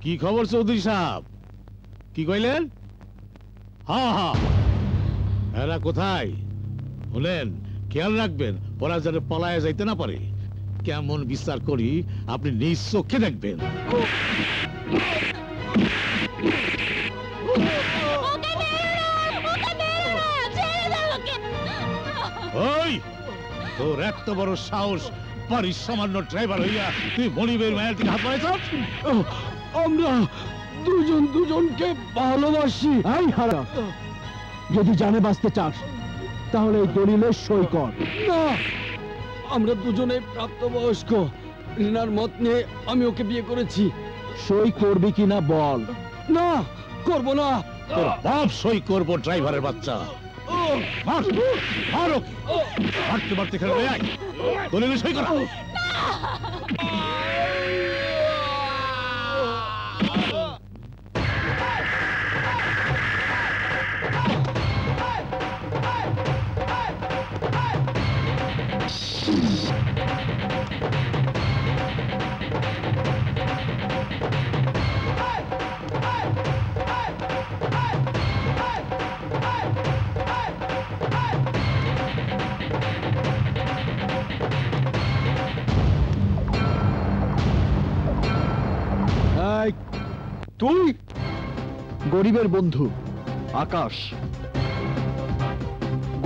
কি খবর চৌধুরী সাহেব? কি কইলেন? হ্যাঁ, এরা কোথায়? বলেন, খেয়াল রাখবেন ওরা যেন পলায় যাইতে না পারে। কেমন বিচার করি আপনি নিজ চোখে দেখবেন। ওই তোর এত বড় সাহস, বাড়ির সামান্য ড্রাইভার হইয়া তুই মনিবের মায়ের দিকে হাত বাড়াইছ? আমরা দুজন দুজনকে ভালোবাসি। এই হারা, যদি জানে বাঁচতে চাস তাহলে এই দলিলে সই কর। না, আমরা দুজনে প্রাপ্তবয়স্ক। রিনার মত নিয়ে আমি ওকে বিয়ে করেছি। সই করবি কিনা বল। না, করব না। তোর বাপ সই করবো, ড্রাইভারের বাচ্চা। মারতে মারতে খেলে দলিলে সই করা। তুই গরিবের বন্ধু আকাশ,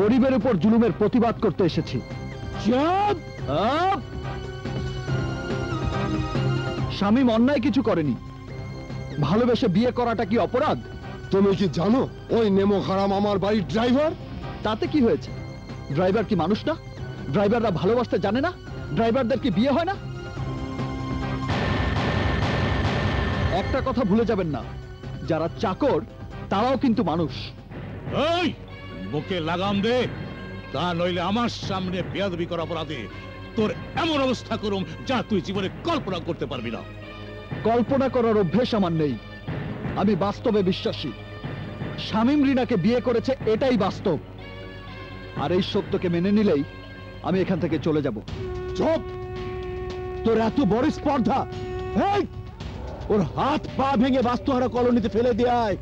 গরিবের উপর জুলুমের প্রতিবাদ করতে এসেছি। শামীম অন্যায় কিছু করেনি। ভালোবেসে বিয়ে করাটা কি অপরাধ? তুমি কি জানো ওই নেমো হারাম আমার বাড়ির ড্রাইভার? তাতে কি হয়েছে? ড্রাইভার কি মানুষ না? ড্রাইভাররা ভালোবাসতে জানে না? ড্রাইভারদের কি বিয়ে হয় না? একটা কথা ভুলে যাবেন না, যারা চাকর তারাও কিন্তু মানুষ। এই বুকে লাগাম দে, তা নইলে আমার সামনে বেয়াদবি করা অপরাধে তোর এমন অবস্থা করুম যা তুই জীবনে কল্পনা করতে পারবি না। কল্পনা করার অভ্যেস আমার নেই। আমি বাস্তবে বিশ্বাসী। শামীম রিনাকে বিয়ে করেছে, এটাই বাস্তব। আর এই সত্যকে মেনে নিলেই আমি এখান থেকে চলে যাব। চুপ! তোর এত বড় স্পর্ধা! এই, ওর হাত পা ভেঙে বাস্তুহারা কলোনিতে ফেলে দেয়।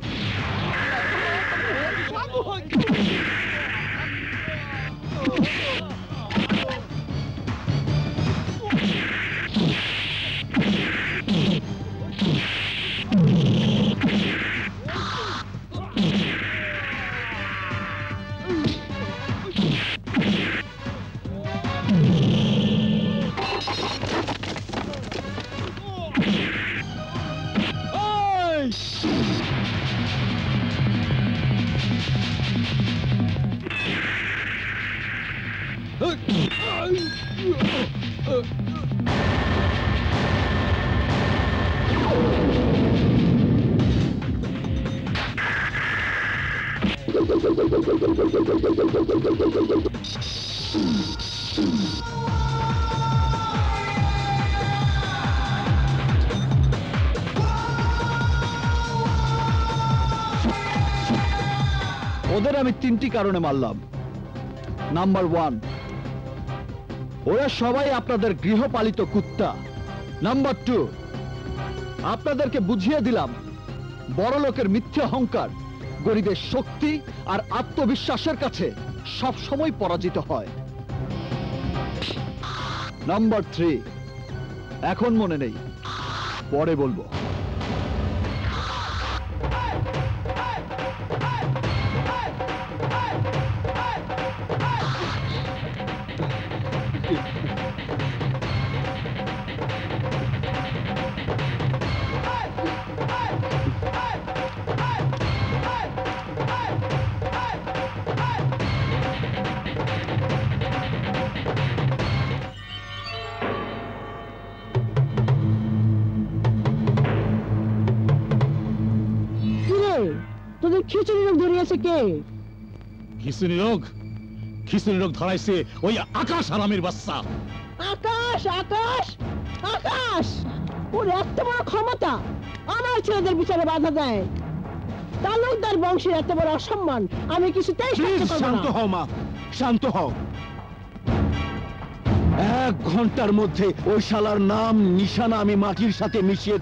ওদের আমি তিনটি কারণে মারলাম। নাম্বার 1, ওরা সবাই আপনাদের গৃহপালিত কুত্তা। নাম্বার 2, আপনাদেরকে বুঝিয়ে দিলাম বড় লোকের মিথ্যে অহংকার গরিবের শক্তি আর আত্মবিশ্বাসের কাছে সব সময় পরাজিত হয়। নাম্বার 3, এখন মনে নেই, পরে বলবো। তোদের খিচুড়ি রোগ ধরিয়েছে কে? খিচুড়ি রোগ? খিচুড়ি রোগ ধরাইছে ওই আকাশ হারামির বাচ্চা। আকাশ! আকাশ! আকাশ! ওর এত বড় ক্ষমতা, আমার ছেলেদের বিচারে বাধা দেয়। তালুকদার বংশের এত বড় অসম্মান আমি কিছুতেই সহ্য করব না। শান্ত হও মা, শান্ত হও। 1 ঘন্টার মধ্যে ওই শালার নাম নিশানা আমি মাটির সাথে মিশিয়ে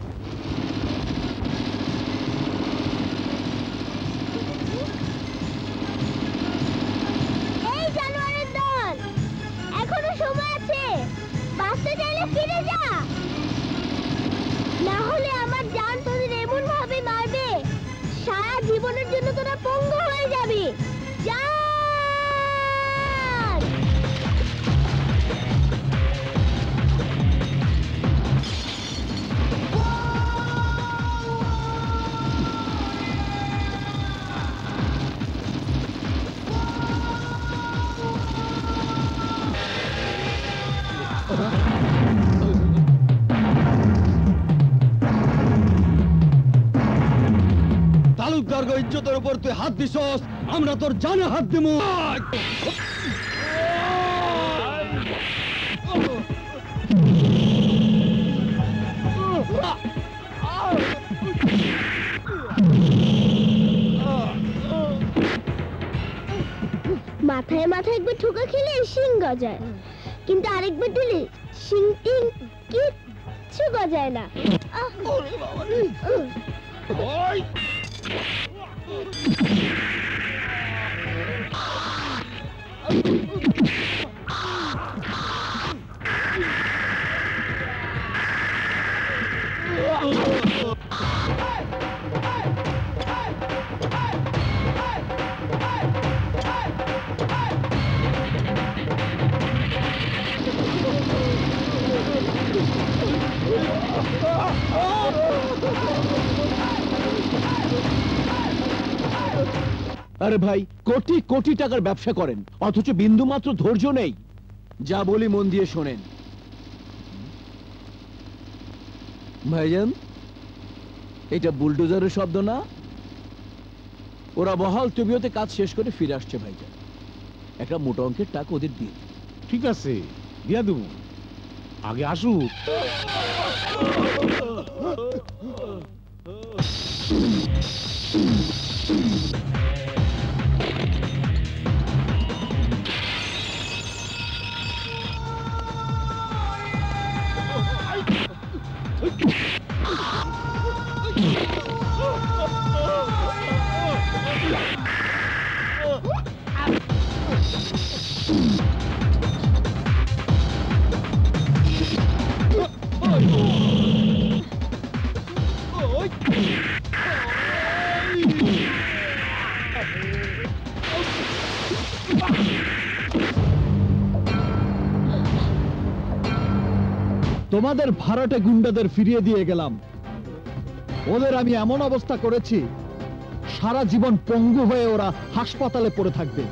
পূর্ববর্গ ইজ্জতের উপর তুই হাত দিছস, আমরা তোর জানে হাত দিমু। মাথায় মাথায় একবার ঠোকা খেলে শিং গজায়, কিন্তু আরেকবার দিলে শিং টিং কিচ্ছু গজায় না। আরে ভাই, কোটি কোটি টাকার ব্যবসা করেন, অথচ বিন্দু মাত্র ধৈর্য নেই। যা বলি মন দিয়ে শোনেন। ভাইজান, এটা বুলডোজারের শব্দ না? ওরা বহাল তবিয়তে কাজ শেষ করে ফিরে আসছে ভাইজান। একটা মোটা অঙ্কের টাকা ওদের দিয়ে। ঠিক আছে, দিয়া দেবো, আগে আসুক। তোমাদের ভাড়াটে গুন্ডাদের ফিরিয়ে দিয়ে গেলাম। ওদের আমি এমন অবস্থা করেছি, সারা জীবন পঙ্গু হয়ে ওরা হাসপাতালে পড়ে থাকবে।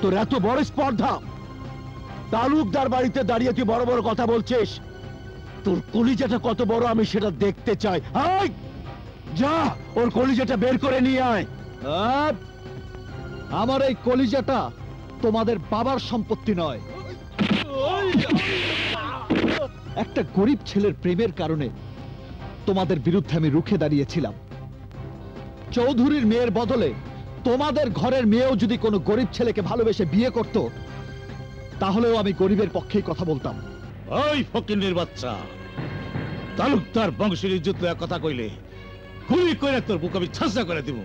তোর এত বড় স্পর্ধা, তালুকদার বাড়িতে দাঁড়িয়ে তুই বড় বড় কথা বলছিস? তোর কলিজাটা কত বড় আমি সেটা দেখতে চাই। যা, ওর কলিজাটা বের করে নিয়ে আয়। আমার এই কলিজাটা তোমাদের বাবার সম্পত্তি নয়। একটা গরিব ছেলের প্রেমের কারণে তোমাদের বিরুদ্ধে আমি রুখে দাঁড়িয়েছিলাম। চৌধুরীর মেয়ের বদলে তোমাদের ঘরের মেয়েও যদি কোনো গরিব ছেলেকে ভালোবেসে বিয়ে করত, তাহলেও আমি গরিবের পক্ষেই কথা বলতাম। ওই ফকিন্নির বাচ্চা, তালুকদার বংশের ইজ্জত লইয়া কথা কইলে গুলি কইরা তোর বুক আমি ছাঁচা করে দিব,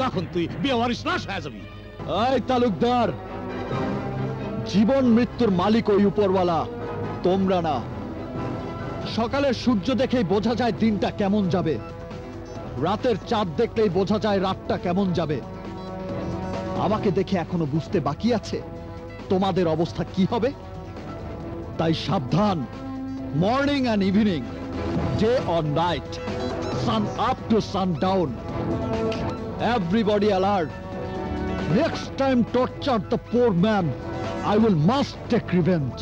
তখন তুই বিয়ে ওয়ারিশ লাশ হয়ে যাবি। এই তালুকদার, জীবন মৃত্যুর মালিক ওই উপরওয়ালা, তোমরা না। সকালের সূর্য দেখেই বোঝা যায় দিনটা কেমন যাবে, রাতের চাঁদ দেখলেই বোঝা যায় রাতটা কেমন যাবে। আমাকে দেখে এখনো বুঝতে বাকি আছে তোমাদের অবস্থা কি হবে। তাই সাবধান, morning and evening, day or night, sun up to sundown, everybody alert. Next time torture the poor man, I will must take revenge.